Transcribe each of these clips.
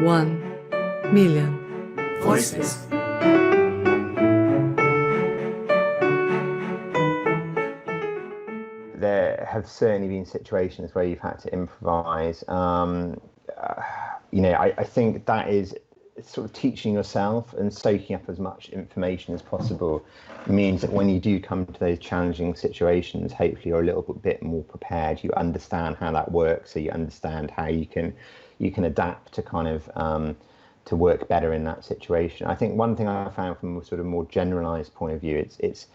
1,000,000 Voices. There have certainly been situations where you've had to improvise. I think that is sort of teaching yourself and soaking up as much information as possible means that when you do come to those challenging situations, hopefully you're a little bit more prepared. You understand how that works, so you understand how you can adapt to kind of to work better in that situation. I think one thing I found from a sort of more generalized point of view, it's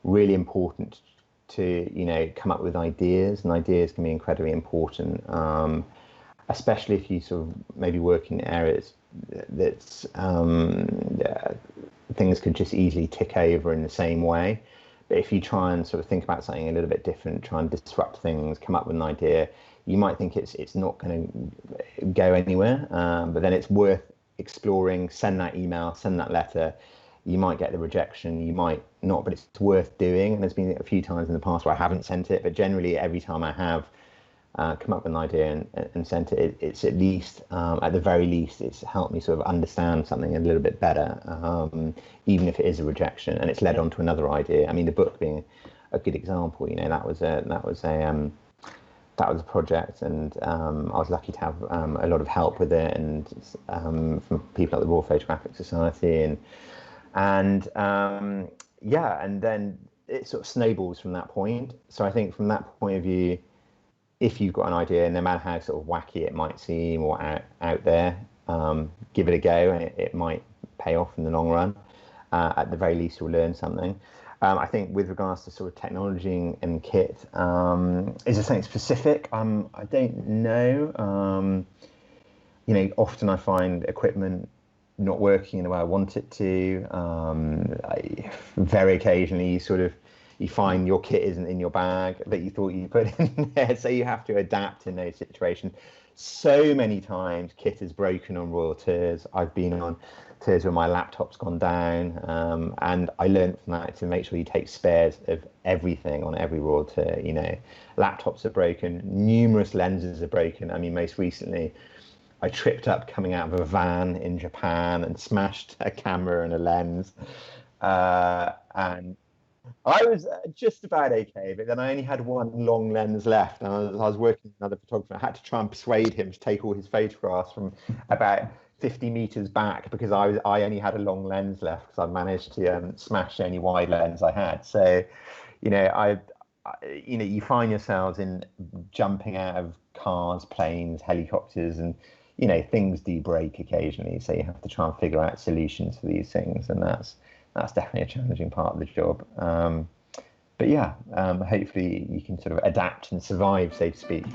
really important to come up with ideas, and ideas can be incredibly important, especially if you sort of maybe work in areas that's things could just easily tick over in the same way. But if you try and sort of think about something a little bit different, try and disrupt things, come up with an idea, you might think it's not going to go anywhere, but then it's worth exploring. Send that email, send that letter. You might get the rejection, you might not, but it's worth doing. And there's been a few times in the past where I haven't sent it, but generally every time I have come up with an idea and sent it, it's at least, at the very least, it's helped me sort of understand something a little bit better, even if it is a rejection, and it's led on to another idea. I mean, the book being a good example, that was a project, and I was lucky to have a lot of help with it, and from people at the Royal Photographic Society, and then it sort of snowballs from that point. So I think from that point of view, if you've got an idea, no matter how sort of wacky it might seem or out there, give it a go, and it might pay off in the long run. At the very least, you'll learn something. I think with regards to sort of technology and kit, is there something specific? I don't know. Often I find equipment not working in the way I want it to. Very occasionally, you find your kit isn't in your bag that you thought you put in there, so you have to adapt in those situations. So many times kit is broken on royal tours. I've been on tours where my laptop's gone down, and I learned from that to make sure you take spares of everything on every royal tour. Laptops are broken, numerous lenses are broken. I mean, most recently I tripped up coming out of a van in Japan and smashed a camera and a lens, and I was just about okay, but then I only had one long lens left, and I was working with another photographer. I had to try and persuade him to take all his photographs from about 50 meters back, because I only had a long lens left, because I managed to smash the only wide lens I had. So, you find yourselves in jumping out of cars, planes, helicopters, and things do break occasionally. So you have to try and figure out solutions for these things, and that's definitely a challenging part of the job. But hopefully you can sort of adapt and survive, so to speak.